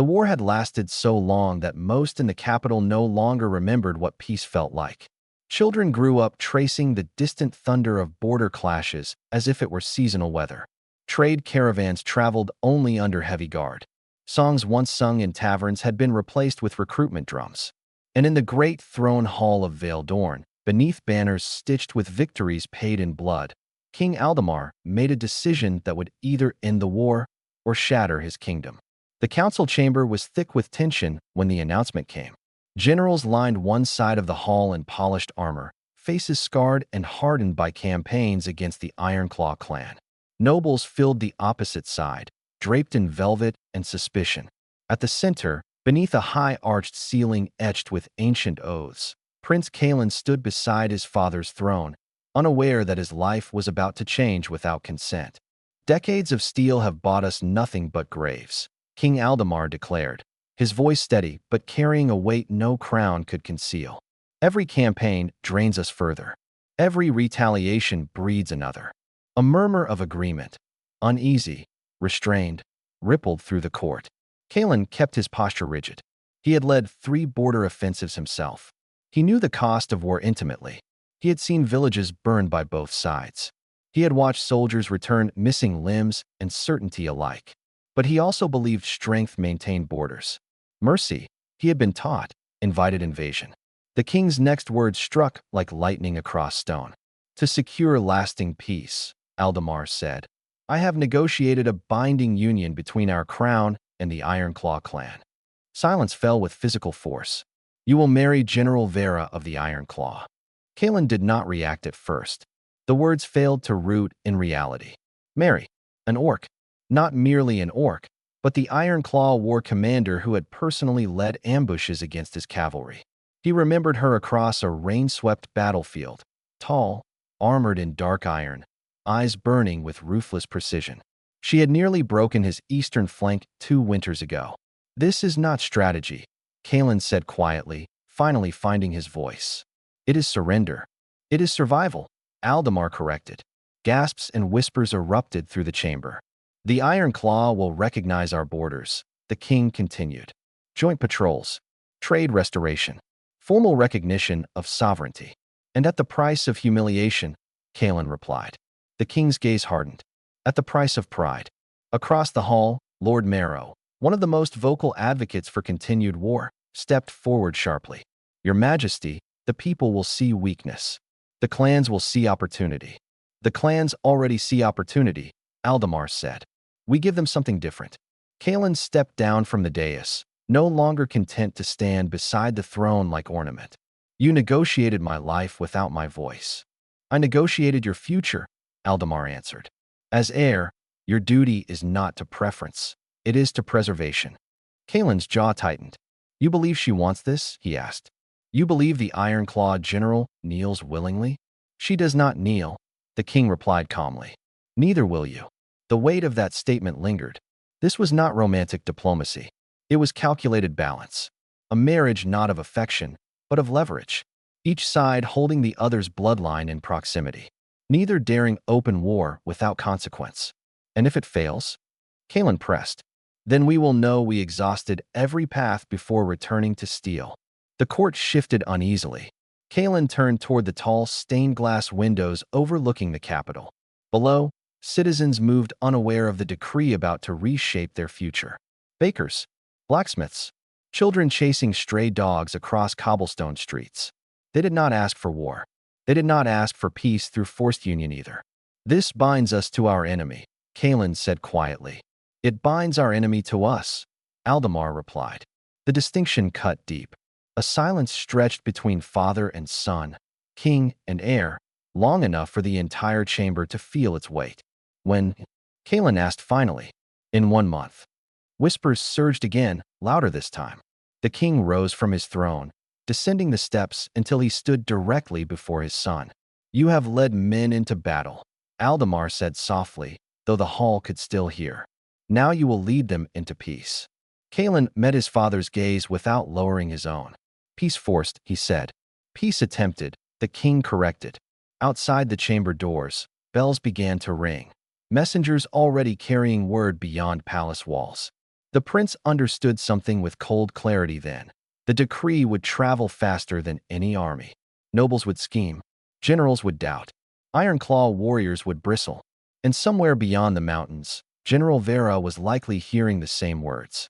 The war had lasted so long that most in the capital no longer remembered what peace felt like. Children grew up tracing the distant thunder of border clashes as if it were seasonal weather. Trade caravans traveled only under heavy guard. Songs once sung in taverns had been replaced with recruitment drums. And in the great throne hall of Vale Dorn, beneath banners stitched with victories paid in blood, King Aldemar made a decision that would either end the war or shatter his kingdom. The council chamber was thick with tension when the announcement came. Generals lined one side of the hall in polished armor, faces scarred and hardened by campaigns against the Ironclaw clan. Nobles filled the opposite side, draped in velvet and suspicion. At the center, beneath a high-arched ceiling etched with ancient oaths, Prince Kalen stood beside his father's throne, unaware that his life was about to change without consent. "Decades of steel have bought us nothing but graves," King Aldemar declared, his voice steady but carrying a weight no crown could conceal. "Every campaign drains us further. Every retaliation breeds another." A murmur of agreement, uneasy, restrained, rippled through the court. Kalen kept his posture rigid. He had led 3 border offensives himself. He knew the cost of war intimately. He had seen villages burned by both sides. He had watched soldiers return missing limbs and certainty alike. But he also believed strength maintained borders. Mercy, he had been taught, invited invasion. The king's next words struck like lightning across stone. "To secure lasting peace," Aldemar said, "I have negotiated a binding union between our crown and the Ironclaw clan." Silence fell with physical force. "You will marry General Vera of the Ironclaw." Kalen did not react at first. The words failed to root in reality. Marry, an orc. Not merely an orc, but the Ironclaw war commander who had personally led ambushes against his cavalry. He remembered her across a rain-swept battlefield, tall, armored in dark iron, eyes burning with ruthless precision. She had nearly broken his eastern flank 2 winters ago. "This is not strategy," Kalen said quietly, finally finding his voice. "It is surrender. It is survival," Aldemar corrected. Gasps and whispers erupted through the chamber. "The Ironclaw will recognize our borders," the king continued. "Joint patrols, trade restoration, formal recognition of sovereignty. And at the price of humiliation," Kalen replied. The king's gaze hardened. "At the price of pride." Across the hall, Lord Marrow, one of the most vocal advocates for continued war, stepped forward sharply. "Your Majesty, the people will see weakness. The clans will see opportunity." "The clans already see opportunity," Aldemar said. "We give them something different." Kalen stepped down from the dais, no longer content to stand beside the throne like ornament. "You negotiated my life without my voice." "I negotiated your future," Aldemar answered. "As heir, your duty is not to preference. It is to preservation." Kalen's jaw tightened. "You believe she wants this?" he asked. "You believe the Ironclaw general kneels willingly?" "She does not kneel," the king replied calmly. "Neither will you." The weight of that statement lingered. This was not romantic diplomacy. It was calculated balance. A marriage not of affection, but of leverage. Each side holding the other's bloodline in proximity. Neither daring open war without consequence. "And if it fails?" Kalen pressed. "Then we will know we exhausted every path before returning to steel." The court shifted uneasily. Kalen turned toward the tall stained-glass windows overlooking the capital. Below, citizens moved unaware of the decree about to reshape their future. Bakers, blacksmiths, children chasing stray dogs across cobblestone streets. They did not ask for war. They did not ask for peace through forced union either. "This binds us to our enemy," Kalen said quietly. "It binds our enemy to us," Aldemar replied. The distinction cut deep. A silence stretched between father and son, king and heir, long enough for the entire chamber to feel its weight. "When?" Kalen asked finally. "In 1 month." Whispers surged again, louder this time. The king rose from his throne, descending the steps until he stood directly before his son. "You have led men into battle," Aldemar said softly, though the hall could still hear. "Now you will lead them into peace." Kalen met his father's gaze without lowering his own. "Peace forced," he said. "Peace attempted," the king corrected. Outside the chamber doors, bells began to ring. Messengers already carrying word beyond palace walls. The prince understood something with cold clarity then. The decree would travel faster than any army. Nobles would scheme. Generals would doubt. Ironclaw warriors would bristle. And somewhere beyond the mountains, General Vera was likely hearing the same words.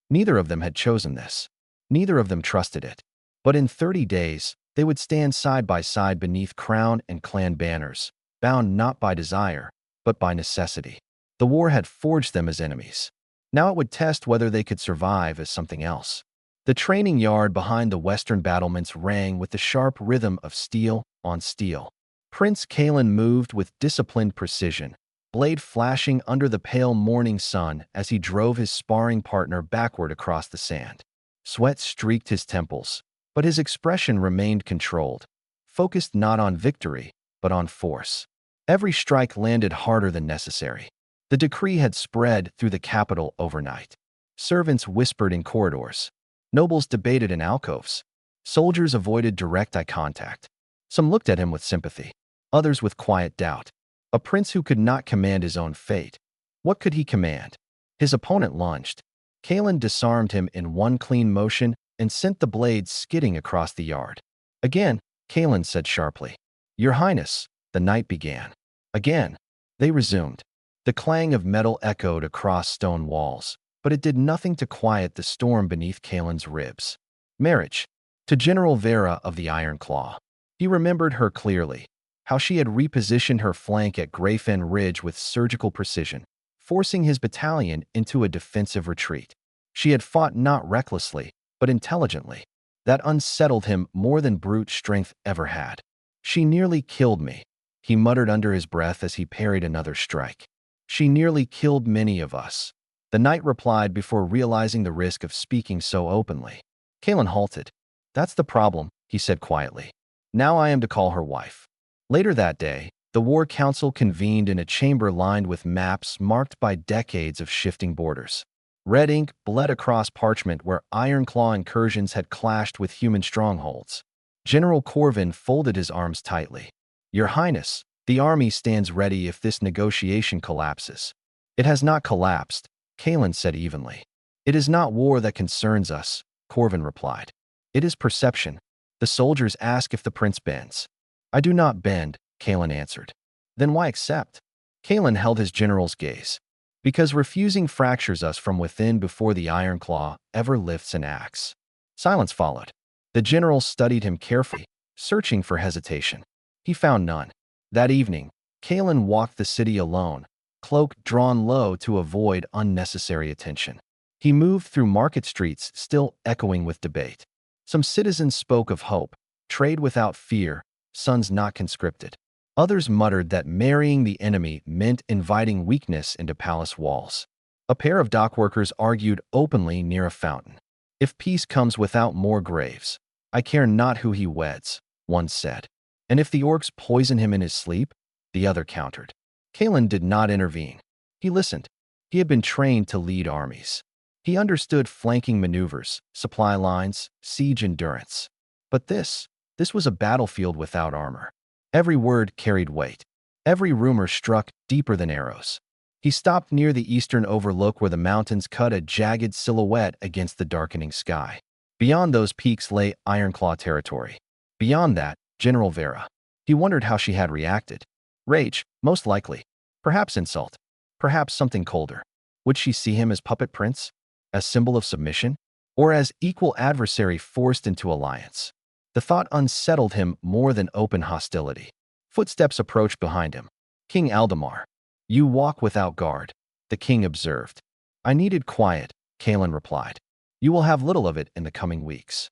Neither of them had chosen this. Neither of them trusted it. But in 30 days, they would stand side by side beneath crown and clan banners, bound not by desire, but by necessity. The war had forged them as enemies. Now it would test whether they could survive as something else. The training yard behind the western battlements rang with the sharp rhythm of steel on steel. Prince Kalen moved with disciplined precision, blade flashing under the pale morning sun as he drove his sparring partner backward across the sand. Sweat streaked his temples, but his expression remained controlled, focused not on victory, but on force. Every strike landed harder than necessary. The decree had spread through the capital overnight. Servants whispered in corridors. Nobles debated in alcoves. Soldiers avoided direct eye contact. Some looked at him with sympathy, others with quiet doubt. A prince who could not command his own fate. What could he command? His opponent lunged. Kalen disarmed him in one clean motion and sent the blade skidding across the yard. Again, Kalen said sharply, "Your Highness," the night began. Again, they resumed. The clang of metal echoed across stone walls, but it did nothing to quiet the storm beneath Kalen's ribs. Marriage. To General Vera of the Iron Claw. He remembered her clearly, how she had repositioned her flank at Greyfen Ridge with surgical precision, forcing his battalion into a defensive retreat. She had fought not recklessly, but intelligently. That unsettled him more than brute strength ever had. "She nearly killed me," he muttered under his breath as he parried another strike. "She nearly killed many of us." The knight replied before realizing the risk of speaking so openly. Kalen halted. "That's the problem," he said quietly. "Now I am to call her wife." Later that day, the War Council convened in a chamber lined with maps marked by decades of shifting borders. Red ink bled across parchment where Ironclaw incursions had clashed with human strongholds. General Corvin folded his arms tightly. "Your Highness, the army stands ready if this negotiation collapses." "It has not collapsed," Kalen said evenly. "It is not war that concerns us," Corvin replied. "It is perception. The soldiers ask if the prince bends." "I do not bend," Kalen answered. "Then why accept?" Kalen held his general's gaze. "Because refusing fractures us from within before the Iron Claw ever lifts an axe." Silence followed. The general studied him carefully, searching for hesitation. He found none. That evening, Kalen walked the city alone, cloak drawn low to avoid unnecessary attention. He moved through market streets still echoing with debate. Some citizens spoke of hope, trade without fear, sons not conscripted. Others muttered that marrying the enemy meant inviting weakness into palace walls. A pair of dockworkers argued openly near a fountain. "If peace comes without more graves, I care not who he weds," one said. "And if the orcs poison him in his sleep," the other countered. Kalen did not intervene. He listened. He had been trained to lead armies. He understood flanking maneuvers, supply lines, siege endurance. But this was a battlefield without armor. Every word carried weight. Every rumor struck deeper than arrows. He stopped near the eastern overlook where the mountains cut a jagged silhouette against the darkening sky. Beyond those peaks lay Ironclaw territory. Beyond that, General Vera. He wondered how she had reacted. Rage, most likely. Perhaps insult. Perhaps something colder. Would she see him as puppet prince? As symbol of submission? Or as equal adversary forced into alliance? The thought unsettled him more than open hostility. Footsteps approached behind him. "King Aldemar." "You walk without guard," the king observed. "I needed quiet," Kalen replied. "You will have little of it in the coming weeks."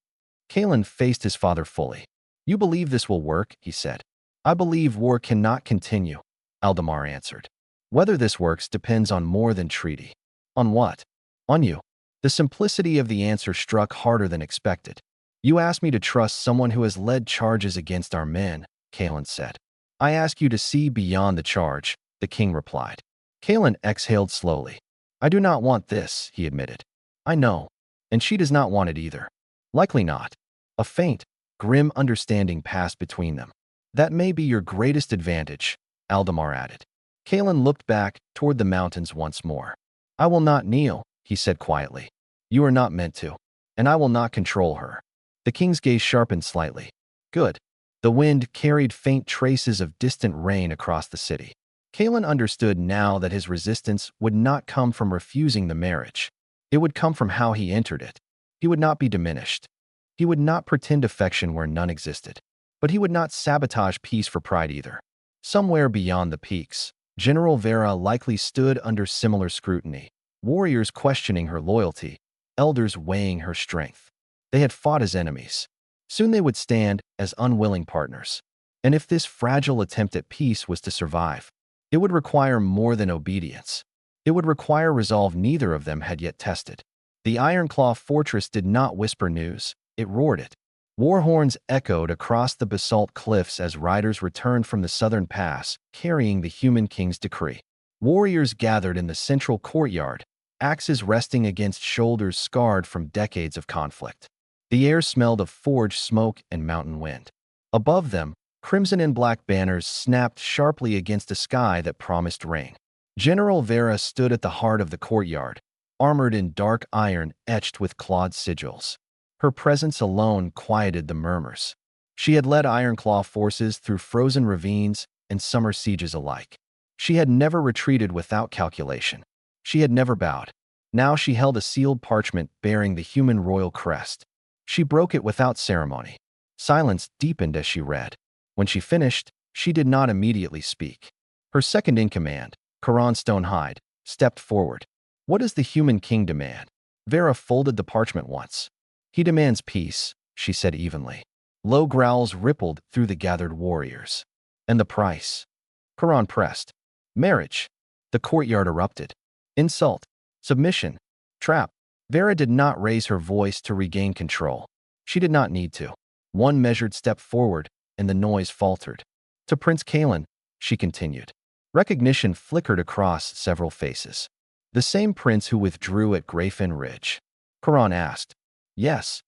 Kalen faced his father fully. "You believe this will work?" he said. "I believe war cannot continue," Aldemar answered. "Whether this works depends on more than treaty." "On what?" "On you." The simplicity of the answer struck harder than expected. "You ask me to trust someone who has led charges against our men," Kalen said. "I ask you to see beyond the charge," the king replied. Kalen exhaled slowly. "I do not want this," he admitted. "I know. And she does not want it either." "Likely not." A faint, grim understanding passed between them. "That may be your greatest advantage," Aldemar added. Kalen looked back toward the mountains once more. "I will not kneel," he said quietly. You are not meant to, and I will not control her. The king's gaze sharpened slightly. Good. The wind carried faint traces of distant rain across the city. Kalen understood now that his resistance would not come from refusing the marriage. It would come from how he entered it. He would not be diminished. He would not pretend affection where none existed. But he would not sabotage peace for pride either. Somewhere beyond the peaks, General Vera likely stood under similar scrutiny, warriors questioning her loyalty, elders weighing her strength. They had fought as enemies. Soon they would stand as unwilling partners. And if this fragile attempt at peace was to survive, it would require more than obedience. It would require resolve neither of them had yet tested. The Ironclaw fortress did not whisper news, it roared it. War horns echoed across the basalt cliffs as riders returned from the southern pass, carrying the human king's decree. Warriors gathered in the central courtyard, axes resting against shoulders scarred from decades of conflict. The air smelled of forge smoke and mountain wind. Above them, crimson and black banners snapped sharply against a sky that promised rain. General Vera stood at the heart of the courtyard, armored in dark iron etched with clawed sigils. Her presence alone quieted the murmurs. She had led Ironclaw forces through frozen ravines and summer sieges alike. She had never retreated without calculation. She had never bowed. Now she held a sealed parchment bearing the human royal crest. She broke it without ceremony. Silence deepened as she read. When she finished, she did not immediately speak. Her second-in-command, Karan Stonehide, stepped forward. What does the human king demand? Vera folded the parchment once. He demands peace, she said evenly. Low growls rippled through the gathered warriors. And the price? Karan pressed. Marriage. The courtyard erupted. Insult. Submission. Trap. Vera did not raise her voice to regain control. She did not need to. One measured step forward, and the noise faltered. To Prince Kalen, she continued. Recognition flickered across several faces. The same prince who withdrew at Grayfin Ridge. Karan asked. Yes.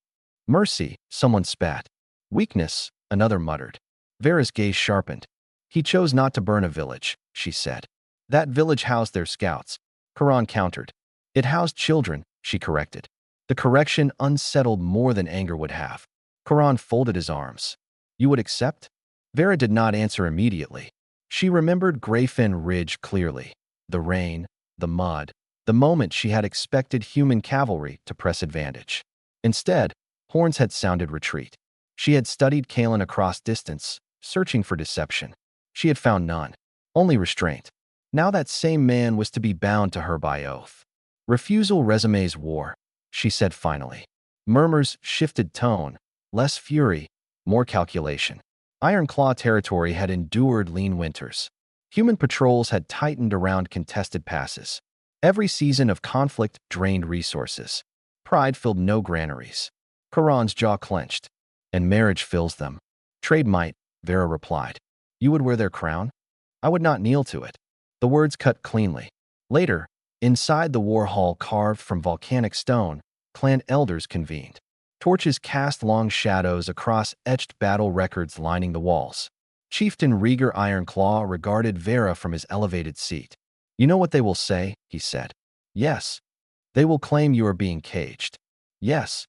Mercy, someone spat. Weakness, another muttered. Vera's gaze sharpened. He chose not to burn a village, she said. That village housed their scouts. Karan countered. It housed children, she corrected. The correction unsettled more than anger would have. Karan folded his arms. You would accept? Vera did not answer immediately. She remembered Grayfin Ridge clearly. The rain, the mud, the moment she had expected human cavalry to press advantage. Instead, horns had sounded retreat. She had studied Kalen across distance, searching for deception. She had found none, only restraint. Now that same man was to be bound to her by oath. Refusal resumes war, she said finally. Murmurs shifted tone, less fury, more calculation. Ironclaw territory had endured lean winters. Human patrols had tightened around contested passes. Every season of conflict drained resources. Pride filled no granaries. Karan's jaw clenched. And marriage fills them. Trade might, Vera replied. You would wear their crown? I would not kneel to it. The words cut cleanly. Later, inside the war hall carved from volcanic stone, clan elders convened. Torches cast long shadows across etched battle records lining the walls. Chieftain Rieger Ironclaw regarded Vera from his elevated seat. You know what they will say, he said. Yes. They will claim you are being caged. Yes.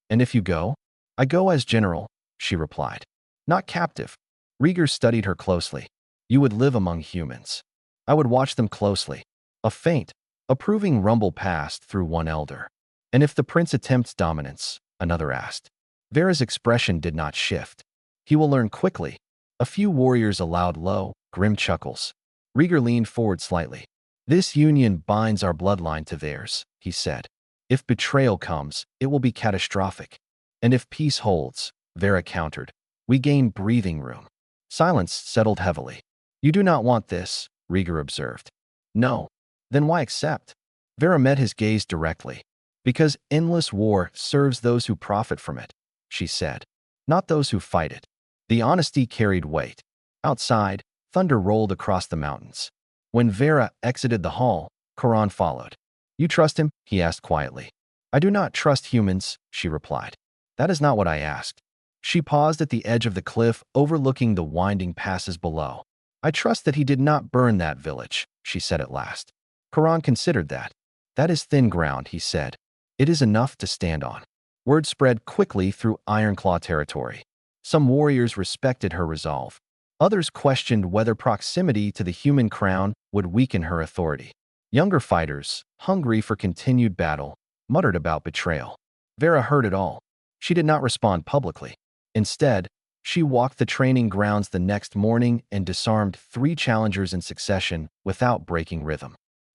And if you go? I go as general, she replied. Not captive. Rieger studied her closely. You would live among humans. I would watch them closely. A faint, approving rumble passed through one elder. And if the prince attempts dominance, another asked. Vera's expression did not shift. He will learn quickly. A few warriors allowed low, grim chuckles. Rieger leaned forward slightly. This union binds our bloodline to theirs, he said. If betrayal comes, it will be catastrophic. And if peace holds, Vera countered, we gain breathing room. Silence settled heavily. You do not want this, Rieger observed. No. Then why accept? Vera met his gaze directly. Because endless war serves those who profit from it, she said, not those who fight it. The honesty carried weight. Outside, thunder rolled across the mountains. When Vera exited the hall, Karan followed. You trust him? He asked quietly. I do not trust humans, she replied. That is not what I asked. She paused at the edge of the cliff, overlooking the winding passes below. I trust that he did not burn that village, she said at last. Karan considered that. That is thin ground, he said. It is enough to stand on. Word spread quickly through Ironclaw territory. Some warriors respected her resolve. Others questioned whether proximity to the human crown would weaken her authority. Younger fighters, hungry for continued battle, muttered about betrayal. Vera heard it all. She did not respond publicly. Instead, she walked the training grounds the next morning and disarmed 3 challengers in succession without breaking rhythm.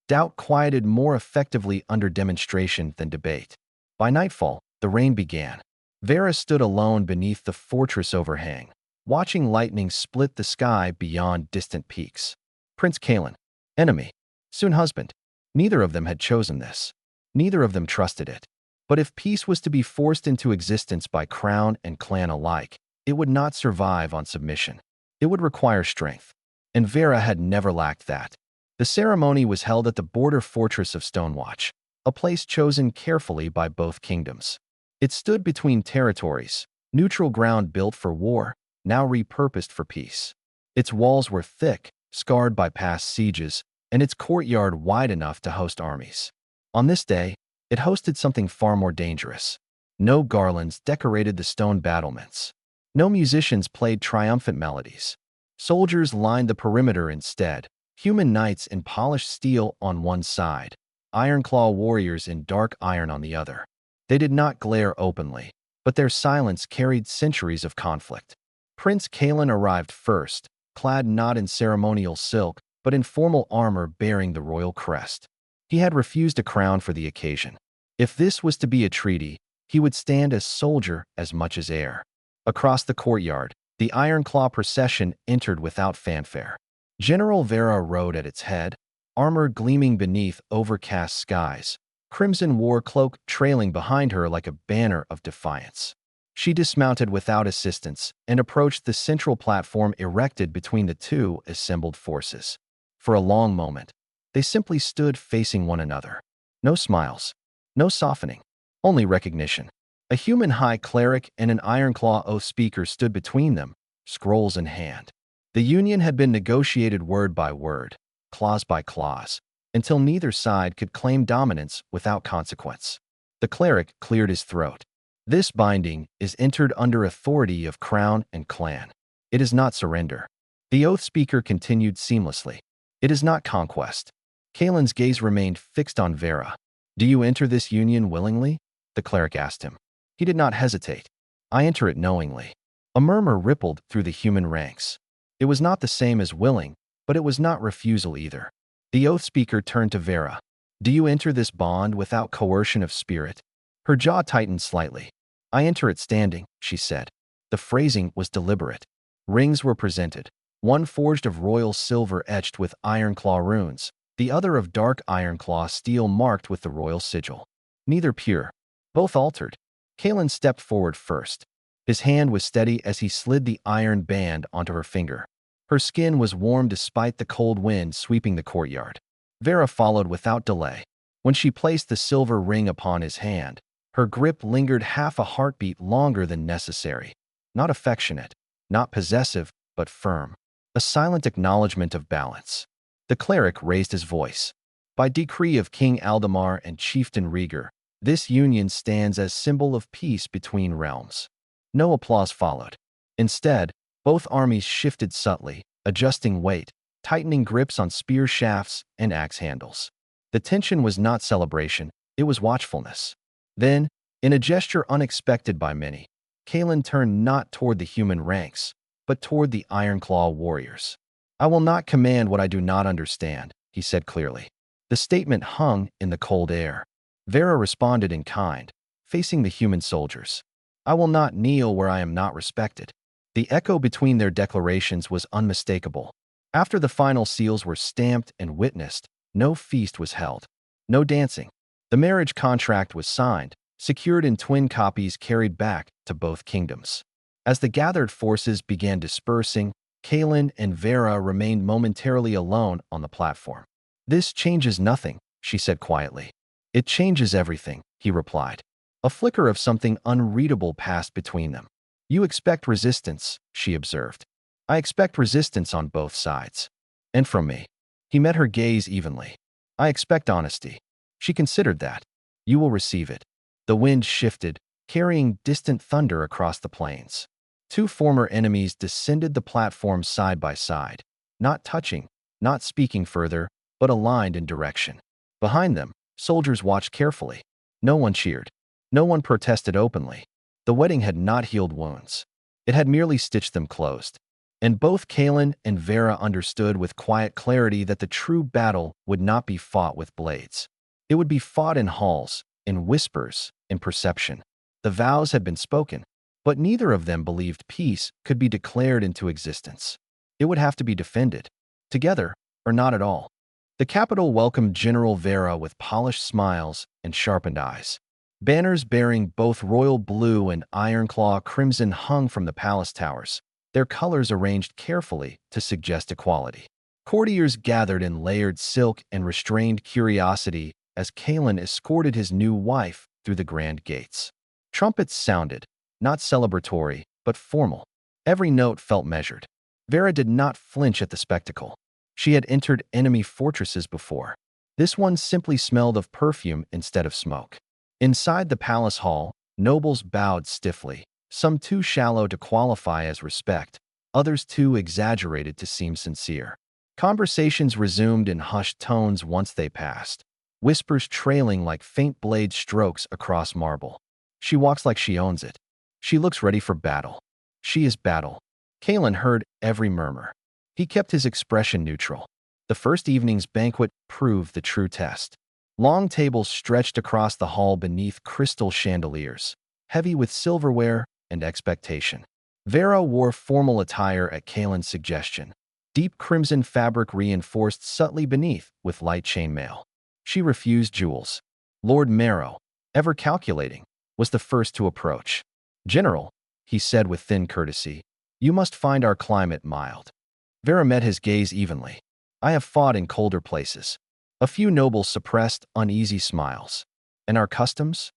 Doubt quieted more effectively under demonstration than debate. By nightfall, the rain began. Vera stood alone beneath the fortress overhang, watching lightning split the sky beyond distant peaks. Prince Kalen, enemy, soon husband. Neither of them had chosen this. Neither of them trusted it. But if peace was to be forced into existence by crown and clan alike, it would not survive on submission. It would require strength. And Vera had never lacked that. The ceremony was held at the border fortress of Stonewatch, a place chosen carefully by both kingdoms. It stood between territories, neutral ground built for war, now repurposed for peace. Its walls were thick, scarred by past sieges, and its courtyard wide enough to host armies. On this day, it hosted something far more dangerous. No garlands decorated the stone battlements. No musicians played triumphant melodies. Soldiers lined the perimeter instead, human knights in polished steel on one side, Ironclaw warriors in dark iron on the other. They did not glare openly, but their silence carried centuries of conflict. Prince Kalen arrived first, clad not in ceremonial silk, but in formal armor bearing the royal crest. He had refused a crown for the occasion. If this was to be a treaty, he would stand as soldier as much as heir. Across the courtyard, the Ironclaw procession entered without fanfare. General Vera rode at its head, armor gleaming beneath overcast skies, crimson war cloak trailing behind her like a banner of defiance. She dismounted without assistance and approached the central platform erected between the 2 assembled forces. For a long moment, they simply stood facing one another. No smiles, no softening, only recognition. A human high cleric and an Ironclaw oath speaker stood between them, scrolls in hand. The union had been negotiated word by word, clause by clause, until neither side could claim dominance without consequence. The cleric cleared his throat. This binding is entered under authority of crown and clan. It is not surrender. The oath speaker continued seamlessly. It is not conquest. Kalen's gaze remained fixed on Vera. Do you enter this union willingly? The cleric asked him. He did not hesitate. I enter it knowingly. A murmur rippled through the human ranks. It was not the same as willing, but it was not refusal either. The oath speaker turned to Vera. Do you enter this bond without coercion of spirit? Her jaw tightened slightly. I enter it standing, she said. The phrasing was deliberate. Rings were presented, one forged of royal silver etched with Ironclaw runes, the other of dark Ironclaw steel marked with the royal sigil. Neither pure, both altered. Kalen stepped forward first. His hand was steady as he slid the iron band onto her finger. Her skin was warm despite the cold wind sweeping the courtyard. Vera followed without delay. When she placed the silver ring upon his hand, her grip lingered half a heartbeat longer than necessary. Not affectionate, not possessive, but firm. A silent acknowledgement of balance. The cleric raised his voice. By decree of King Aldemar and Chieftain Rieger, this union stands as symbol of peace between realms. No applause followed. Instead, both armies shifted subtly, adjusting weight, tightening grips on spear shafts and axe handles. The tension was not celebration, it was watchfulness. Then, in a gesture unexpected by many, Kalen turned not toward the human ranks, but toward the Ironclaw warriors. I will not command what I do not understand, he said clearly. The statement hung in the cold air. Vera responded in kind, facing the human soldiers. I will not kneel where I am not respected. The echo between their declarations was unmistakable. After the final seals were stamped and witnessed, no feast was held. No dancing. The marriage contract was signed, secured in twin copies carried back to both kingdoms. As the gathered forces began dispersing, Kalen and Vera remained momentarily alone on the platform. This changes nothing, she said quietly. It changes everything, he replied. A flicker of something unreadable passed between them. You expect resistance, she observed. I expect resistance on both sides. And from me. He met her gaze evenly. I expect honesty. She considered that. You will receive it. The wind shifted, carrying distant thunder across the plains. Two former enemies descended the platform side by side, not touching, not speaking further, but aligned in direction. Behind them, soldiers watched carefully. No one cheered. No one protested openly. The wedding had not healed wounds. It had merely stitched them closed. And both Kalen and Vera understood with quiet clarity that the true battle would not be fought with blades. It would be fought in halls, in whispers, in perception. The vows had been spoken, but neither of them believed peace could be declared into existence. It would have to be defended, together or not at all. The capital welcomed General Vera with polished smiles and sharpened eyes. Banners bearing both royal blue and ironclaw crimson hung from the palace towers, their colors arranged carefully to suggest equality. Courtiers gathered in layered silk and restrained curiosity as Kalen escorted his new wife through the grand gates. Trumpets sounded, not celebratory, but formal. Every note felt measured. Vera did not flinch at the spectacle. She had entered enemy fortresses before. This one simply smelled of perfume instead of smoke. Inside the palace hall, nobles bowed stiffly, some too shallow to qualify as respect, others too exaggerated to seem sincere. Conversations resumed in hushed tones once they passed, whispers trailing like faint blade strokes across marble. She walks like she owns it. She looks ready for battle. She is battle. Kalen heard every murmur. He kept his expression neutral. The first evening's banquet proved the true test. Long tables stretched across the hall beneath crystal chandeliers, heavy with silverware and expectation. Vera wore formal attire at Kalen's suggestion. Deep crimson fabric reinforced subtly beneath with light chainmail. She refused jewels. Lord Marrow, ever calculating, was the first to approach. "General," he said with thin courtesy, "you must find our climate mild." Vera met his gaze evenly. "I have fought in colder places." A few nobles suppressed uneasy smiles. "And our customs?"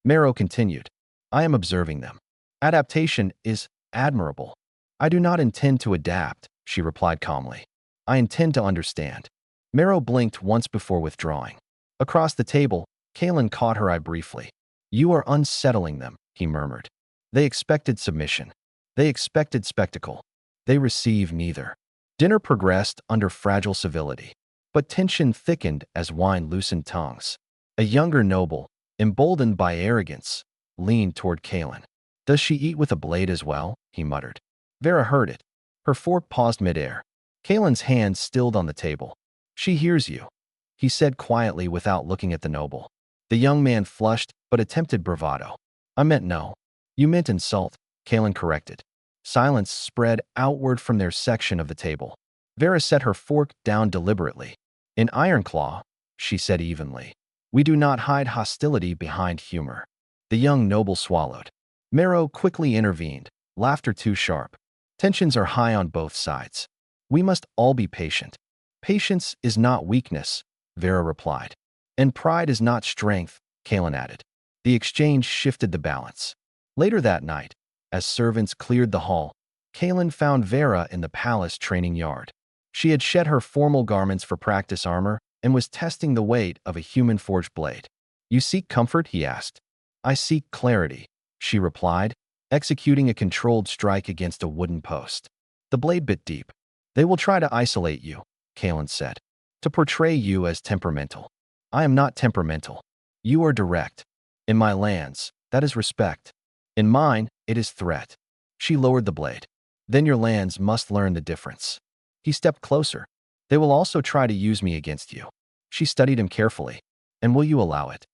Marrow continued. "I am observing them. Adaptation is admirable." "I do not intend to adapt," she replied calmly. "I intend to understand." Marrow blinked once before withdrawing. Across the table, Kalen caught her eye briefly. "You are unsettling them," he murmured. "They expected submission. They expected spectacle. They receive neither." Dinner progressed under fragile civility, but tension thickened as wine loosened tongues. A younger noble, emboldened by arrogance, leaned toward Kalen. "Does she eat with a blade as well?" he muttered. Vera heard it. Her fork paused midair. Kalen's hand stilled on the table. "She hears you," he said quietly without looking at the noble. The young man flushed but attempted bravado. "I meant no." "You meant insult," Kalen corrected. Silence spread outward from their section of the table. Vera set her fork down deliberately. "In Ironclaw," she said evenly, "we do not hide hostility behind humor." The young noble swallowed. Marrow quickly intervened, laughter too sharp. "Tensions are high on both sides. We must all be patient." "Patience is not weakness," Vera replied. "And pride is not strength," Kalen added. The exchange shifted the balance. Later that night, as servants cleared the hall, Kalen found Vera in the palace training yard. She had shed her formal garments for practice armor and was testing the weight of a human-forged blade. "You seek comfort?" he asked. "I seek clarity," she replied, executing a controlled strike against a wooden post. The blade bit deep. "They will try to isolate you," Kalen said, "to portray you as temperamental. I am not temperamental. You are direct. In my lands, that is respect. In mine, it is threat." She lowered the blade. "Then your lands must learn the difference." He stepped closer. "They will also try to use me against you." She studied him carefully. "And will you allow it?"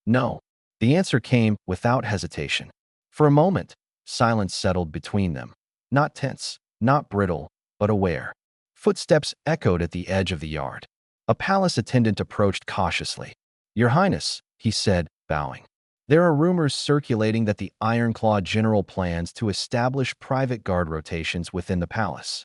"No." The answer came without hesitation. For a moment, silence settled between them. Not tense, not brittle, but aware. Footsteps echoed at the edge of the yard. A palace attendant approached cautiously. "Your Highness," he said, bowing. "There are rumors circulating that the Ironclaw general plans to establish private guard rotations within the palace."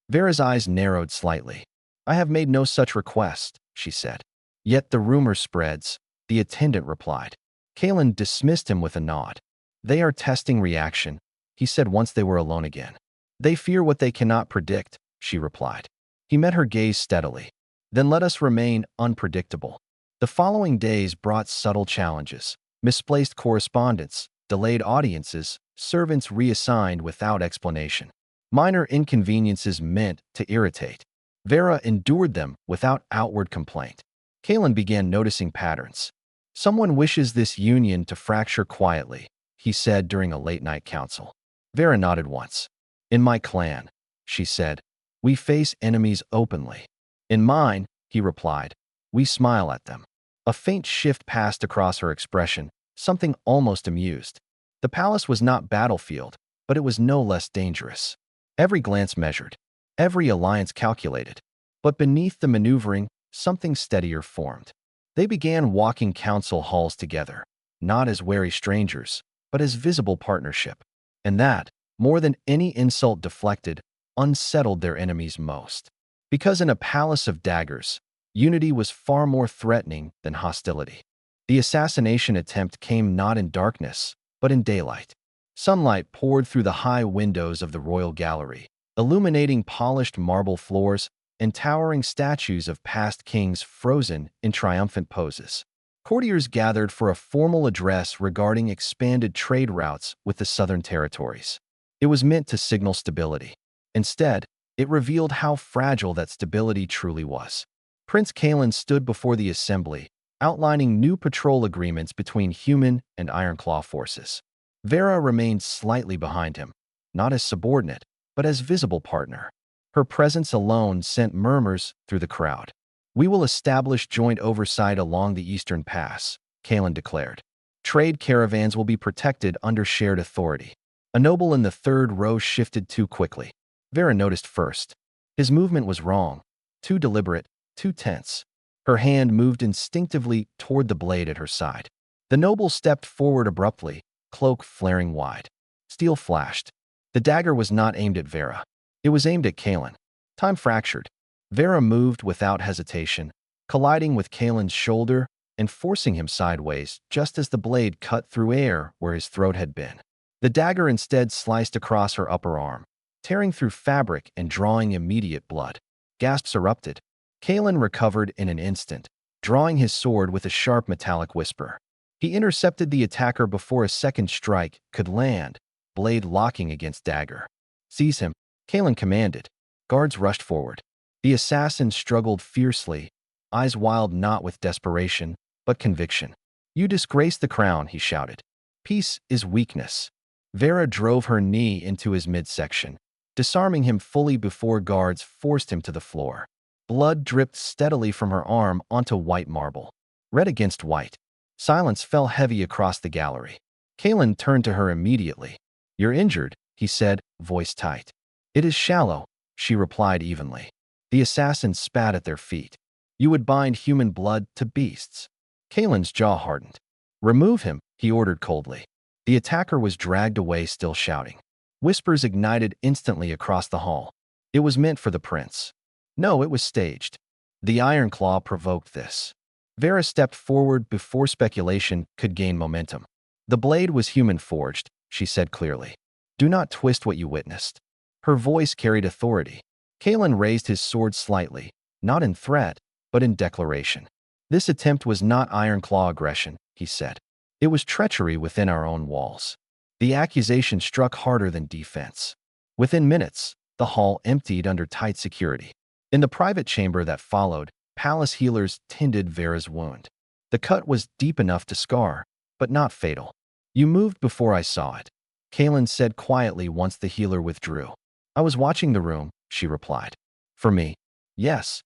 Vera's eyes narrowed slightly. "I have made no such request," she said. "Yet the rumor spreads," the attendant replied. Kalen dismissed him with a nod. "They are testing reaction," he said once they were alone again. "They fear what they cannot predict," she replied. He met her gaze steadily. "Then let us remain unpredictable." The following days brought subtle challenges: misplaced correspondence, delayed audiences, servants reassigned without explanation. Minor inconveniences meant to irritate. Vera endured them without outward complaint. Kalen began noticing patterns. "Someone wishes this union to fracture quietly," he said during a late-night council. Vera nodded once. "In my clan," she said, "we face enemies openly." "In mine," he replied, "we smile at them." A faint shift passed across her expression, something almost amused. The palace was not battlefield, but it was no less dangerous. Every glance measured, every alliance calculated. But beneath the maneuvering, something steadier formed. They began walking council halls together, not as wary strangers, but as visible partnership. And that, more than any insult deflected, unsettled their enemies most. Because in a palace of daggers, unity was far more threatening than hostility. The assassination attempt came not in darkness, but in daylight. Sunlight poured through the high windows of the royal gallery, illuminating polished marble floors and towering statues of past kings frozen in triumphant poses. Courtiers gathered for a formal address regarding expanded trade routes with the southern territories. It was meant to signal stability. Instead, it revealed how fragile that stability truly was. Prince Kalen stood before the assembly, outlining new patrol agreements between human and Ironclaw forces. Vera remained slightly behind him, not as subordinate, but as visible partner. Her presence alone sent murmurs through the crowd. "We will establish joint oversight along the Eastern Pass," Kalen declared. "Trade caravans will be protected under shared authority." A noble in the third row shifted too quickly. Vera noticed first. His movement was wrong, too deliberate, too tense. Her hand moved instinctively toward the blade at her side. The noble stepped forward abruptly, cloak flaring wide. Steel flashed. The dagger was not aimed at Vera. It was aimed at Kalen. Time fractured. Vera moved without hesitation, colliding with Kalen's shoulder and forcing him sideways just as the blade cut through air where his throat had been. The dagger instead sliced across her upper arm, tearing through fabric and drawing immediate blood. Gasps erupted. Kalen recovered in an instant, drawing his sword with a sharp metallic whisper. He intercepted the attacker before a second strike could land, blade locking against dagger. "Seize him," Kalen commanded. Guards rushed forward. The assassin struggled fiercely, eyes wild not with desperation, but conviction. "You disgrace the crown," he shouted. "Peace is weakness." Vera drove her knee into his midsection, disarming him fully before guards forced him to the floor. Blood dripped steadily from her arm onto white marble. Red against white. Silence fell heavy across the gallery. Kalen turned to her immediately. "You're injured," he said, voice tight. "It is shallow," she replied evenly. The assassin spat at their feet. "You would bind human blood to beasts." Kalen's jaw hardened. "Remove him," he ordered coldly. The attacker was dragged away, still shouting. Whispers ignited instantly across the hall. It was meant for the prince. No, it was staged. The Ironclaw provoked this. Vera stepped forward before speculation could gain momentum. "The blade was human-forged," she said clearly. "Do not twist what you witnessed." Her voice carried authority. Kalen raised his sword slightly, not in threat, but in declaration. "This attempt was not Ironclaw aggression," he said. "It was treachery within our own walls." The accusation struck harder than defense. Within minutes, the hall emptied under tight security. In the private chamber that followed, palace healers tended Vera's wound. The cut was deep enough to scar, but not fatal. "You moved before I saw it," Kalen said quietly once the healer withdrew. "I was watching the room," she replied. "For me?" "Yes."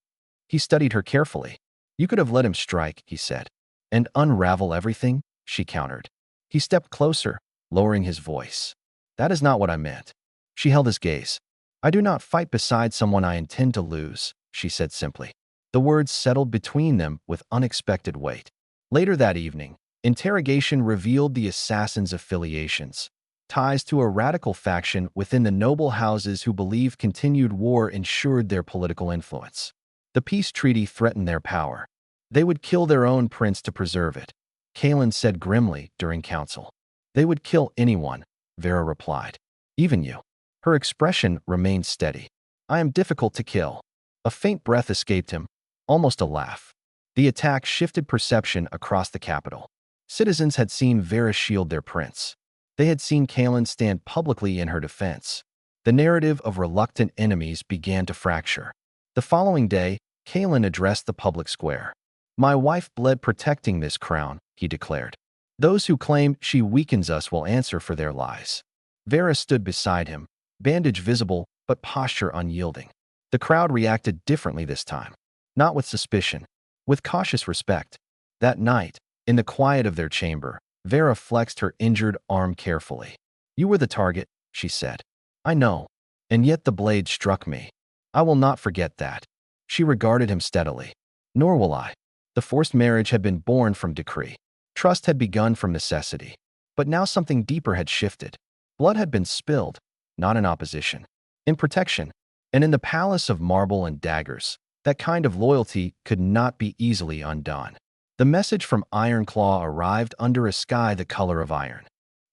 He studied her carefully. "You could have let him strike," he said. "And unravel everything," she countered. He stepped closer, lowering his voice. "That is not what I meant." She held his gaze. "I do not fight beside someone I intend to lose," she said simply. The words settled between them with unexpected weight. Later that evening, interrogation revealed the assassin's affiliations, ties to a radical faction within the noble houses who believed continued war ensured their political influence. The peace treaty threatened their power. They would kill their own prince to preserve it, Kalen said grimly during council. "They would kill anyone," Vera replied. "Even you." Her expression remained steady. "I am difficult to kill." A faint breath escaped him, almost a laugh. The attack shifted perception across the capital. Citizens had seen Vera shield their prince. They had seen Kaelin stand publicly in her defense. The narrative of reluctant enemies began to fracture. The following day, Kaelin addressed the public square. "My wife bled protecting this crown," he declared. "Those who claim she weakens us will answer for their lies." Vera stood beside him, bandage visible but posture unyielding. The crowd reacted differently this time. Not with suspicion, with cautious respect. That night, in the quiet of their chamber, Vera flexed her injured arm carefully. "You were the target," she said. "I know. And yet the blade struck me. I will not forget that." She regarded him steadily. "Nor will I." The forced marriage had been born from decree. Trust had begun from necessity. But now something deeper had shifted. Blood had been spilled, not in opposition, in protection. And in the palace of marble and daggers, that kind of loyalty could not be easily undone. The message from Ironclaw arrived under a sky the color of iron.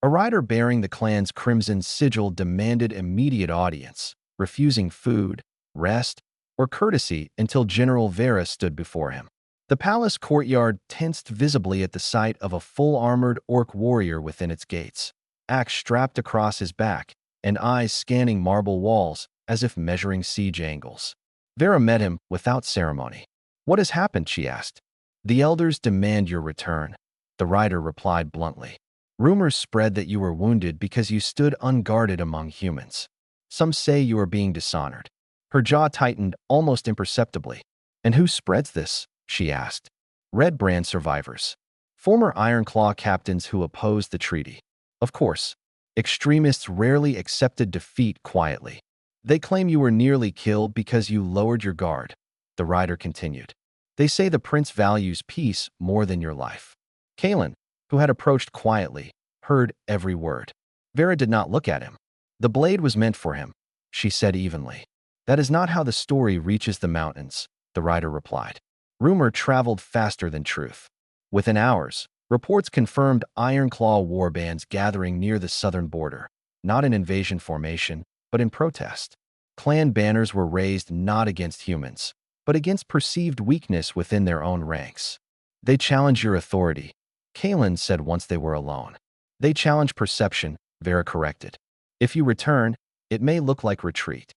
A rider bearing the clan's crimson sigil demanded immediate audience, refusing food, rest, or courtesy until General Vera stood before him. The palace courtyard tensed visibly at the sight of a full-armored orc warrior within its gates, axe strapped across his back, and eyes scanning marble walls as if measuring siege angles. Vera met him without ceremony. "What has happened?" she asked. "The elders demand your return," the rider replied bluntly. "Rumors spread that you were wounded because you stood unguarded among humans. Some say you are being dishonored." Her jaw tightened almost imperceptibly. "And who spreads this?" she asked. "Red Brand survivors. Former Ironclaw captains who opposed the treaty. Of course, extremists rarely accepted defeat quietly. They claim you were nearly killed because you lowered your guard," the rider continued. "They say the prince values peace more than your life." Kaelin, who had approached quietly, heard every word. Vera did not look at him. "The blade was meant for him," she said evenly. "That is not how the story reaches the mountains," the rider replied. Rumor traveled faster than truth. Within hours, reports confirmed Ironclaw warbands gathering near the southern border, not in invasion formation, but in protest. Clan banners were raised not against humans, but against perceived weakness within their own ranks. "They challenge your authority," Kaelin said once they were alone. "They challenge perception," Vera corrected. "If you return, it may look like retreat.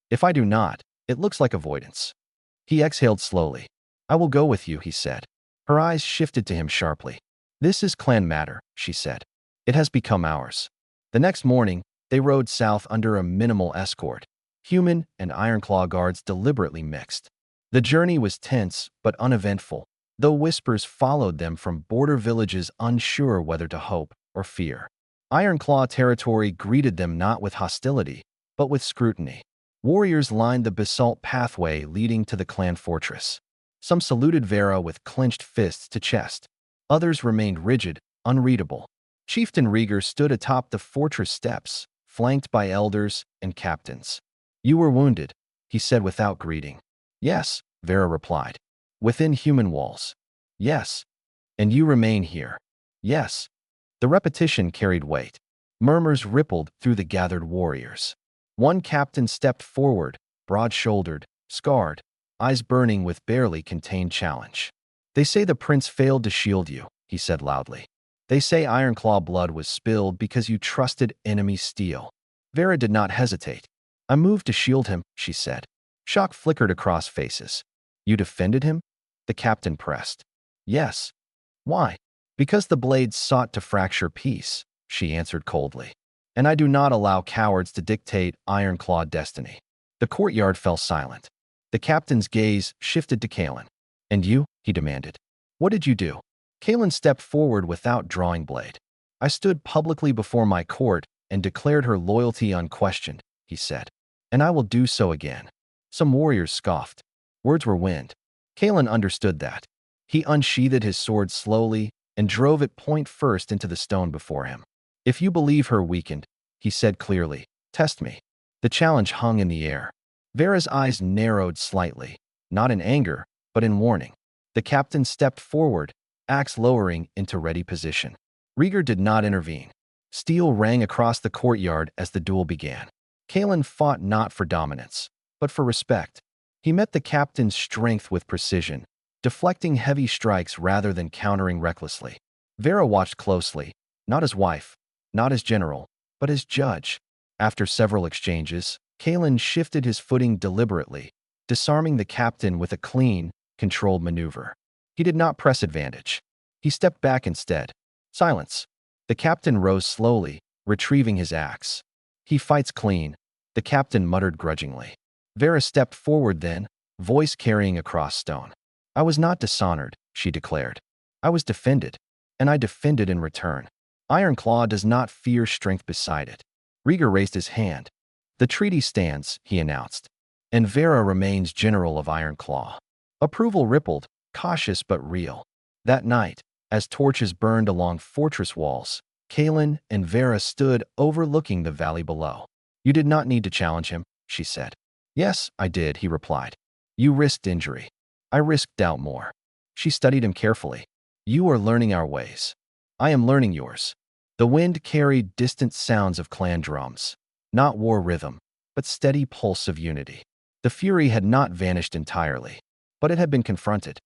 If I do not, it looks like avoidance." He exhaled slowly. "I will go with you," he said. Her eyes shifted to him sharply. "This is clan matter," she said. "It has become ours." The next morning, they rode south under a minimal escort. Human and Ironclaw guards deliberately mixed. The journey was tense but uneventful, though whispers followed them from border villages unsure whether to hope or fear. Ironclaw territory greeted them not with hostility, but with scrutiny. Warriors lined the basalt pathway leading to the clan fortress. Some saluted Vera with clenched fists to chest. Others remained rigid, unreadable. Chieftain Rieger stood atop the fortress steps, flanked by elders and captains. "You were wounded," he said without greeting. "Yes," Vera replied. "Within human walls." "Yes." "And you remain here." "Yes." The repetition carried weight. Murmurs rippled through the gathered warriors. One captain stepped forward, broad-shouldered, scarred, eyes burning with barely contained challenge. "They say the prince failed to shield you," he said loudly. "They say Ironclaw blood was spilled because you trusted enemy steel." Vera did not hesitate. "I moved to shield him," she said. Shock flickered across faces. "You defended him?" the captain pressed. "Yes." "Why?" "Because the blade sought to fracture peace," she answered coldly. "And I do not allow cowards to dictate Ironclaw destiny." The courtyard fell silent. The captain's gaze shifted to Kaelin. "And you?" he demanded. "What did you do?" Kaelin stepped forward without drawing blade. "I stood publicly before my court and declared her loyalty unquestioned," he said. "And I will do so again." Some warriors scoffed. Words were wind. Kaelin understood that. He unsheathed his sword slowly and drove it point first into the stone before him. "If you believe her weakened," he said clearly, "test me." The challenge hung in the air. Vera's eyes narrowed slightly, not in anger, but in warning. The captain stepped forward, axe lowering into ready position. Rieger did not intervene. Steel rang across the courtyard as the duel began. Kaelin fought not for dominance, but for respect. He met the captain's strength with precision, deflecting heavy strikes rather than countering recklessly. Vera watched closely, not as wife, not as general, but as judge. After several exchanges, Kalen shifted his footing deliberately, disarming the captain with a clean, controlled maneuver. He did not press advantage. He stepped back instead. Silence. The captain rose slowly, retrieving his axe. He fights clean, the captain muttered grudgingly. Vera stepped forward then, voice carrying across stone. I was not dishonored, she declared. I was defended, and I defended in return. Ironclaw does not fear strength beside it. Rieger raised his hand. The treaty stands, he announced, and Vera remains general of Ironclaw. Approval rippled, cautious but real. That night, as torches burned along fortress walls, Kalen and Vera stood overlooking the valley below. You did not need to challenge him, she said. Yes, I did, he replied. You risked injury. I risked doubt more. She studied him carefully. You are learning our ways. I am learning yours. The wind carried distant sounds of clan drums. Not war rhythm, but steady pulse of unity. The fury had not vanished entirely, but it had been confronted.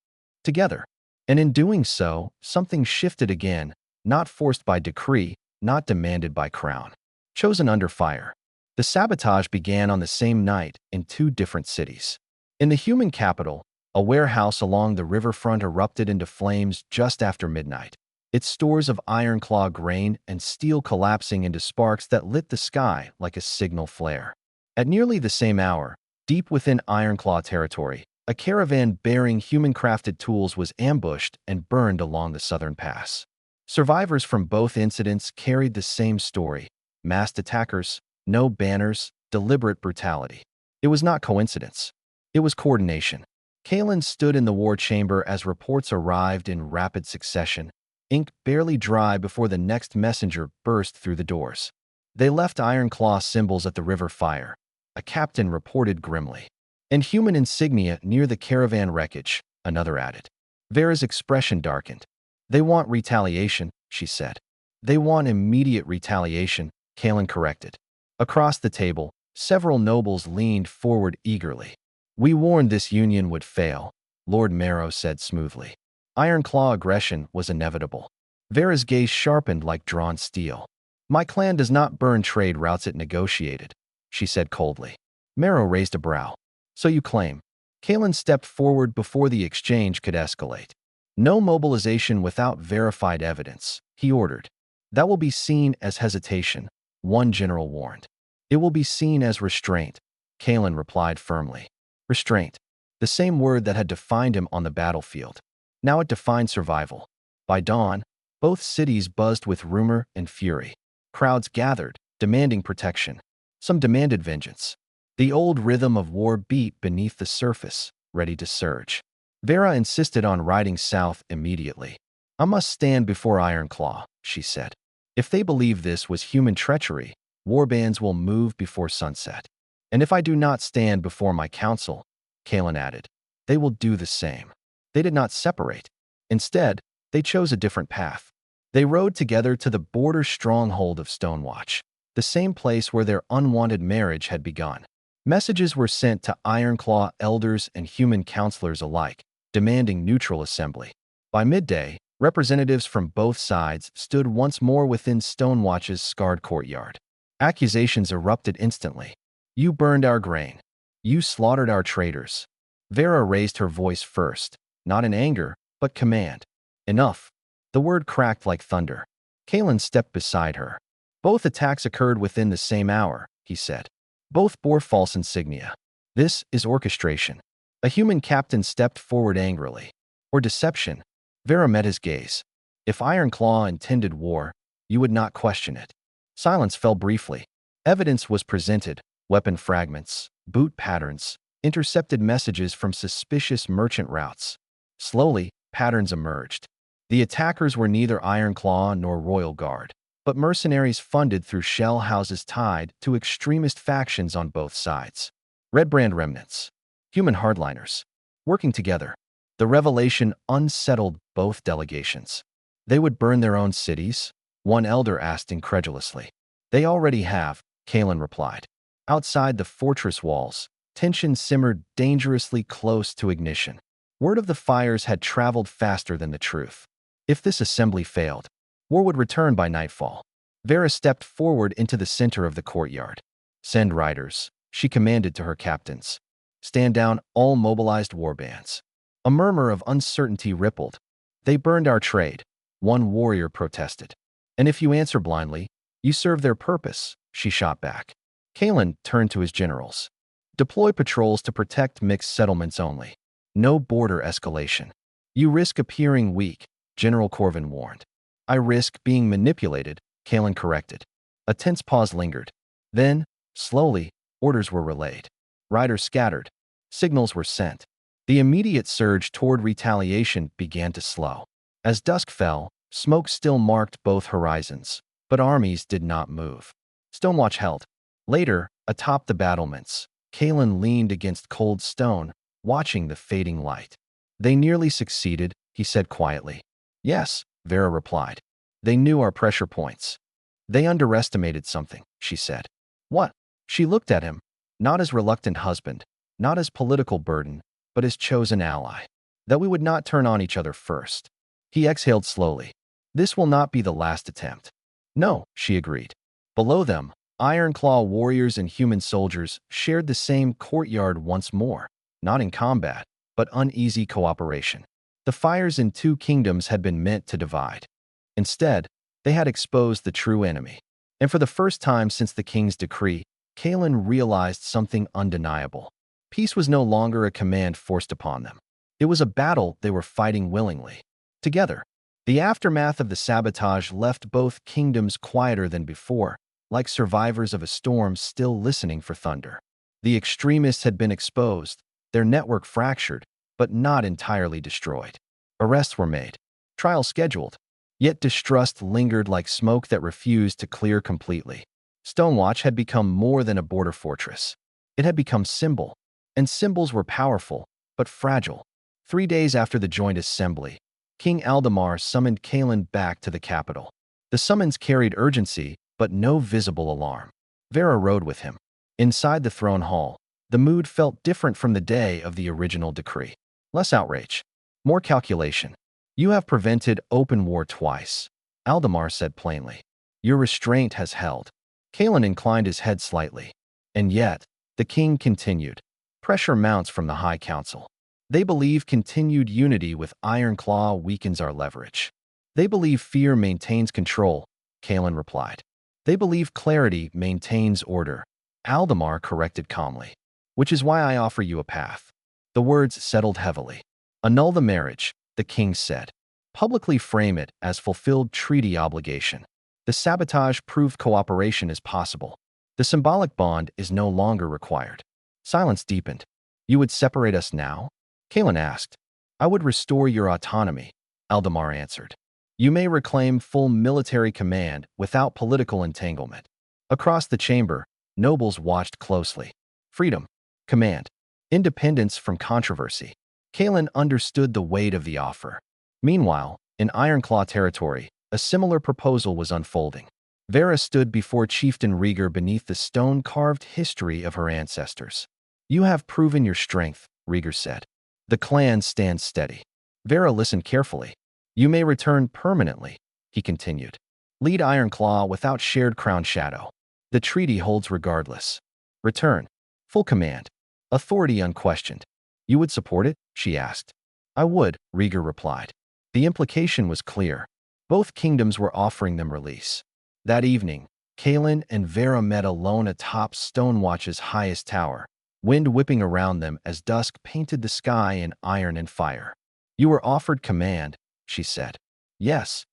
Together. And in doing so, something shifted again, not forced by decree, not demanded by crown. Chosen under fire. The sabotage began on the same night in two different cities. In the human capital, a warehouse along the riverfront erupted into flames just after midnight, its stores of Ironclaw grain and steel collapsing into sparks that lit the sky like a signal flare. At nearly the same hour, deep within Ironclaw territory, a caravan bearing human-crafted tools was ambushed and burned along the southern pass. Survivors from both incidents carried the same story: masked attackers, no banners, deliberate brutality. It was not coincidence. It was coordination. Kalen stood in the war chamber as reports arrived in rapid succession, ink barely dry before the next messenger burst through the doors. They left Ironclaw symbols at the river fire, a captain reported grimly. And human insignia near the caravan wreckage, another added. Vera's expression darkened. They want retaliation, she said. They want immediate retaliation, Kalen corrected. Across the table, several nobles leaned forward eagerly. We warned this union would fail, Lord Marrow said smoothly. Ironclaw aggression was inevitable. Vera's gaze sharpened like drawn steel. My clan does not burn trade routes it negotiated, she said coldly. Marrow raised a brow. So you claim. Kalen stepped forward before the exchange could escalate. No mobilization without verified evidence, he ordered. That will be seen as hesitation, one general warned. It will be seen as restraint, Kalen replied firmly. Restraint, the same word that had defined him on the battlefield. Now it defined survival. By dawn, both cities buzzed with rumor and fury. Crowds gathered, demanding protection. Some demanded vengeance. The old rhythm of war beat beneath the surface, ready to surge. Vera insisted on riding south immediately. I must stand before Ironclaw, she said. If they believe this was human treachery, warbands will move before sunset. And if I do not stand before my council, Kalen added, they will do the same. They did not separate. Instead, they chose a different path. They rode together to the border stronghold of Stonewatch, the same place where their unwanted marriage had begun. Messages were sent to Ironclaw elders and human counselors alike, demanding neutral assembly. By midday, representatives from both sides stood once more within Stonewatch's scarred courtyard. Accusations erupted instantly. You burned our grain. You slaughtered our traders. Vera raised her voice first, not in anger, but command. Enough. The word cracked like thunder. Kalen stepped beside her. Both attacks occurred within the same hour, he said. Both bore false insignia. This is orchestration. A human captain stepped forward angrily. Or deception. Vera met his gaze. If Ironclaw intended war, you would not question it. Silence fell briefly. Evidence was presented: weapon fragments, boot patterns, intercepted messages from suspicious merchant routes. Slowly, patterns emerged. The attackers were neither Ironclaw nor Royal Guard, but mercenaries funded through shell houses tied to extremist factions on both sides. Red Brand remnants. Human hardliners. Working together. The revelation unsettled both delegations. They would burn their own cities? One elder asked incredulously. They already have, Kalen replied. Outside the fortress walls, tension simmered dangerously close to ignition. Word of the fires had traveled faster than the truth. If this assembly failed, war would return by nightfall. Vera stepped forward into the center of the courtyard. "Send riders," she commanded to her captains. "Stand down all mobilized warbands." A murmur of uncertainty rippled. "They burned our trade," one warrior protested. "And if you answer blindly, you serve their purpose," she shot back. Kalen turned to his generals. "Deploy patrols to protect mixed settlements only. No border escalation. You risk appearing weak," General Corvin warned. "I risk being manipulated," Kalen corrected. A tense pause lingered. Then, slowly, orders were relayed. Riders scattered. Signals were sent. The immediate surge toward retaliation began to slow. As dusk fell, smoke still marked both horizons, but armies did not move. Stonewatch held. Later, atop the battlements, Kalen leaned against cold stone, watching the fading light. "They nearly succeeded," he said quietly. "Yes," Vera replied. "They knew our pressure points." "They underestimated something," she said. "What?" She looked at him, not as reluctant husband, not as political burden, but as chosen ally. "That we would not turn on each other first." He exhaled slowly. "This will not be the last attempt." "No," she agreed. Below them, Iron Claw warriors and human soldiers shared the same courtyard once more, not in combat, but uneasy cooperation. The fires in two kingdoms had been meant to divide. Instead, they had exposed the true enemy. And for the first time since the king's decree, Kalen realized something undeniable. Peace was no longer a command forced upon them. It was a battle they were fighting willingly. Together, the aftermath of the sabotage left both kingdoms quieter than before, like survivors of a storm still listening for thunder. The extremists had been exposed, their network fractured, but not entirely destroyed. Arrests were made, trials scheduled, yet distrust lingered like smoke that refused to clear completely. Stonewatch had become more than a border fortress. It had become symbol, and symbols were powerful, but fragile. 3 days after the joint assembly, King Aldemar summoned Kalen back to the capital. The summons carried urgency, but no visible alarm. Vera rode with him. Inside the throne hall, the mood felt different from the day of the original decree. Less outrage, more calculation. "You have prevented open war twice," Aldemar said plainly. "Your restraint has held." Kalen inclined his head slightly. "And yet," the king continued, "pressure mounts from the High Council. They believe continued unity with Iron Claw weakens our leverage. They believe fear maintains control," Kalen replied. "They believe clarity maintains order," Aldemar corrected calmly. "Which is why I offer you a path." The words settled heavily. "Annul the marriage," the king said. "Publicly frame it as fulfilled treaty obligation. The sabotage proved cooperation is possible. The symbolic bond is no longer required." Silence deepened. "You would separate us now?" Kalen asked. "I would restore your autonomy," Aldemar answered. "You may reclaim full military command without political entanglement." Across the chamber, nobles watched closely. Freedom, command, independence from controversy. Kalen understood the weight of the offer. Meanwhile, in Ironclaw territory, a similar proposal was unfolding. Vera stood before Chieftain Rieger beneath the stone-carved history of her ancestors. "You have proven your strength," Rieger said. "The clan stands steady." Vera listened carefully. "You may return permanently," he continued. "Lead Ironclaw without shared crown shadow. The treaty holds regardless. Return. Full command. Authority unquestioned." "You would support it?" she asked. "I would," Rieger replied. The implication was clear. Both kingdoms were offering them release. That evening, Kalen and Vera met alone atop Stonewatch's highest tower, wind whipping around them as dusk painted the sky in iron and fire. "You were offered command," she said. "Yes."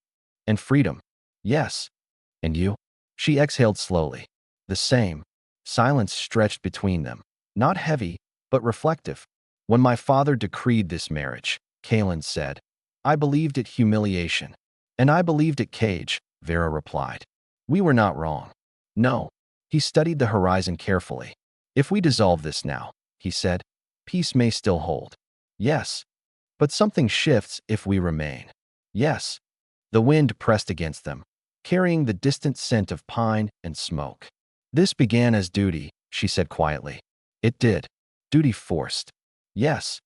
"And freedom." "Yes." "And you?" She exhaled slowly. "The same." Silence stretched between them, not heavy, but reflective. "When my father decreed this marriage," Kalen said, "I believed it humiliation." "And I believed it cage," Vera replied. "We were not wrong." "No." He studied the horizon carefully. "If we dissolve this now," he said, "peace may still hold." "Yes." "But something shifts if we remain." "Yes." The wind pressed against them, carrying the distant scent of pine and smoke. "This began as duty," she said quietly. "It did. Duty forced." "Yes."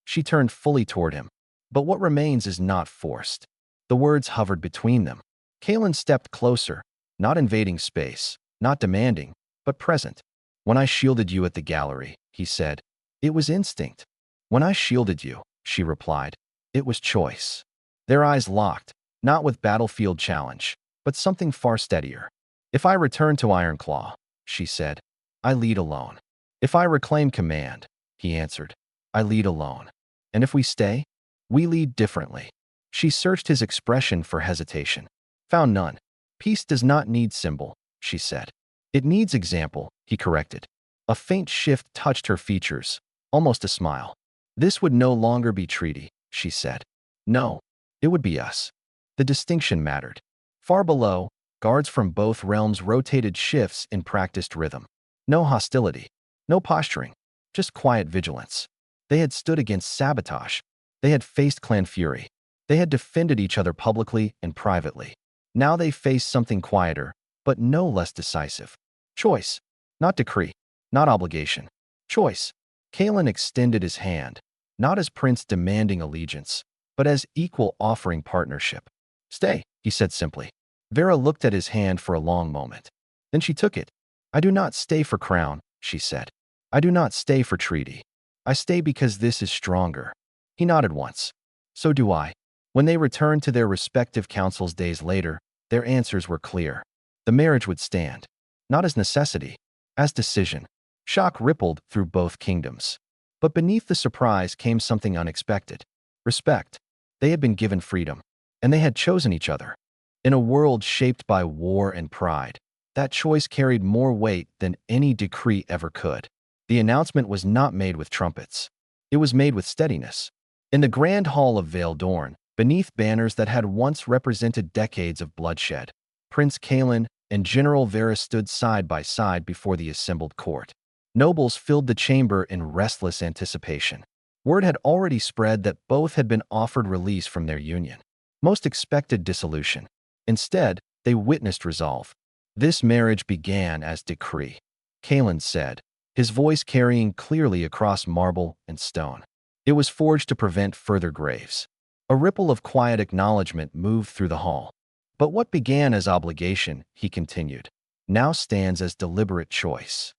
She turned fully toward him. But what remains is not forced. The words hovered between them. Kalen stepped closer, not invading space, not demanding, but present. When I shielded you at the gallery, he said, it was instinct. When I shielded you, she replied, it was choice. Their eyes locked, not with battlefield challenge, but something far steadier. If I return to Ironclaw, she said, I lead alone. If I reclaim command, he answered, I lead alone. And if we stay, we lead differently. She searched his expression for hesitation. Found none. Peace does not need symbol, she said. It needs example, he corrected. A faint shift touched her features, almost a smile. This would no longer be treaty, she said. No, it would be us. The distinction mattered. Far below, guards from both realms rotated shifts in practiced rhythm. No hostility, no posturing, just quiet vigilance. They had stood against sabotage. They had faced clan fury. They had defended each other publicly and privately. Now they faced something quieter, but no less decisive. Choice, not decree, not obligation. Choice. Kalen extended his hand, not as prince demanding allegiance, but as equal offering partnership. Stay, he said simply. Vera looked at his hand for a long moment. Then she took it. I do not stay for crown, she said. I do not stay for treaty. I stay because this is stronger. He nodded once. So do I. When they returned to their respective councils days later, their answers were clear. The marriage would stand, not as necessity, as decision. Shock rippled through both kingdoms. But beneath the surprise came something unexpected. Respect. They had been given freedom, and they had chosen each other. In a world shaped by war and pride, that choice carried more weight than any decree ever could. The announcement was not made with trumpets. It was made with steadiness. In the grand hall of Vale Dorn, beneath banners that had once represented decades of bloodshed, Prince Kalen and General Vera stood side by side before the assembled court. Nobles filled the chamber in restless anticipation. Word had already spread that both had been offered release from their union. Most expected dissolution. Instead, they witnessed resolve. This marriage began as decree, Kalen said, his voice carrying clearly across marble and stone. It was forged to prevent further graves. A ripple of quiet acknowledgement moved through the hall. But what began as obligation, he continued, now stands as deliberate choice.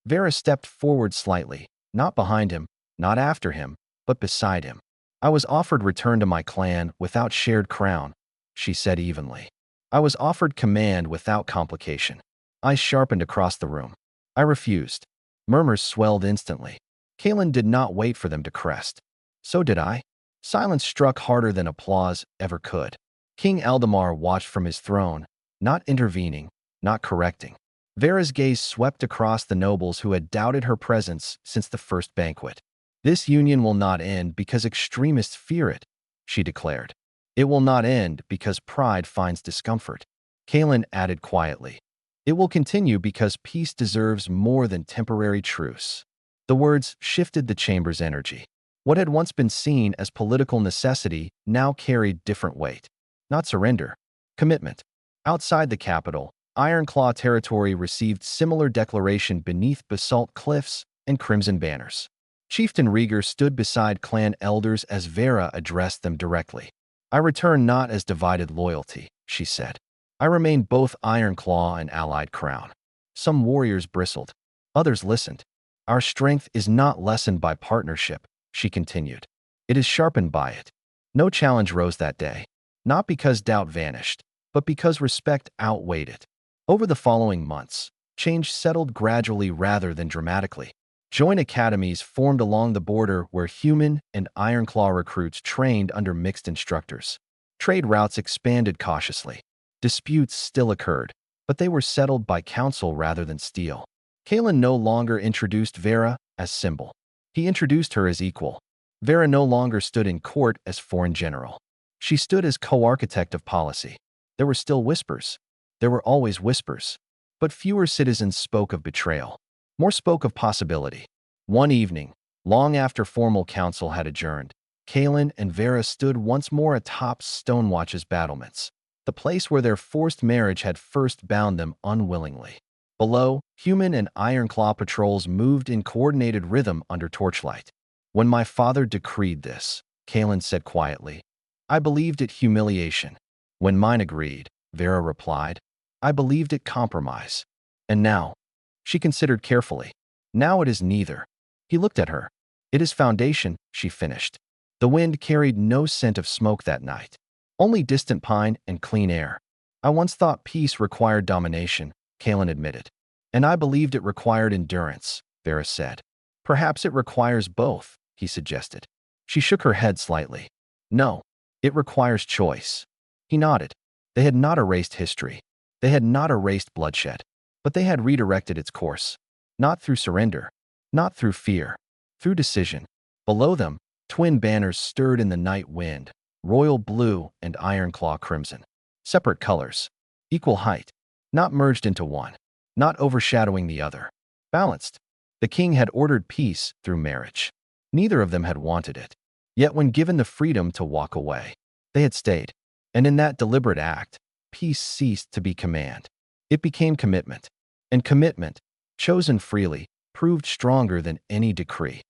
Vera stepped forward slightly, not behind him, not after him, but beside him. I was offered return to my clan without shared crown, she said evenly. I was offered command without complication. Eyes sharpened across the room. I refused. Murmurs swelled instantly. Kalen did not wait for them to crest. So did I. Silence struck harder than applause ever could. King Aldemar watched from his throne, not intervening, not correcting. Vera's gaze swept across the nobles who had doubted her presence since the first banquet. This union will not end because extremists fear it, she declared. It will not end because pride finds discomfort. Kalen added quietly. It will continue because peace deserves more than temporary truce. The words shifted the chamber's energy. What had once been seen as political necessity now carried different weight. Not surrender. Commitment. Outside the capital, Ironclaw territory received similar declaration beneath basalt cliffs and crimson banners. Chieftain Rieger stood beside clan elders as Vera addressed them directly. I return not as divided loyalty, she said. I remain both Ironclaw and allied crown. Some warriors bristled. Others listened. Our strength is not lessened by partnership, she continued. It is sharpened by it. No challenge rose that day. Not because doubt vanished, but because respect outweighed it. Over the following months, change settled gradually rather than dramatically. Joint academies formed along the border where human and Ironclaw recruits trained under mixed instructors. Trade routes expanded cautiously. Disputes still occurred, but they were settled by counsel rather than steel. Kalen no longer introduced Vera as symbol. He introduced her as equal. Vera no longer stood in court as foreign general. She stood as co-architect of policy. There were still whispers. There were always whispers. But fewer citizens spoke of betrayal. More spoke of possibility. One evening, long after formal council had adjourned, Kalen and Vera stood once more atop Stonewatch's battlements, the place where their forced marriage had first bound them unwillingly. Below, human and Ironclaw patrols moved in coordinated rhythm under torchlight. When my father decreed this, Kalen said quietly, I believed it humiliation. When mine agreed, Vera replied, I believed it compromise. And now, she considered carefully, now it is neither. He looked at her. It is foundation, she finished. The wind carried no scent of smoke that night, only distant pine and clean air. I once thought peace required domination, Kalen admitted. And I believed it required endurance, Vera said. Perhaps it requires both, he suggested. She shook her head slightly. No, it requires choice. He nodded. They had not erased history. They had not erased bloodshed. But they had redirected its course. Not through surrender. Not through fear. Through decision. Below them, twin banners stirred in the night wind, royal blue and ironclaw crimson. Separate colors. Equal height. Not merged into one. Not overshadowing the other. Balanced. The king had ordered peace through marriage. Neither of them had wanted it. Yet when given the freedom to walk away, they had stayed. And in that deliberate act, peace ceased to be command. It became commitment. And commitment, chosen freely, proved stronger than any decree.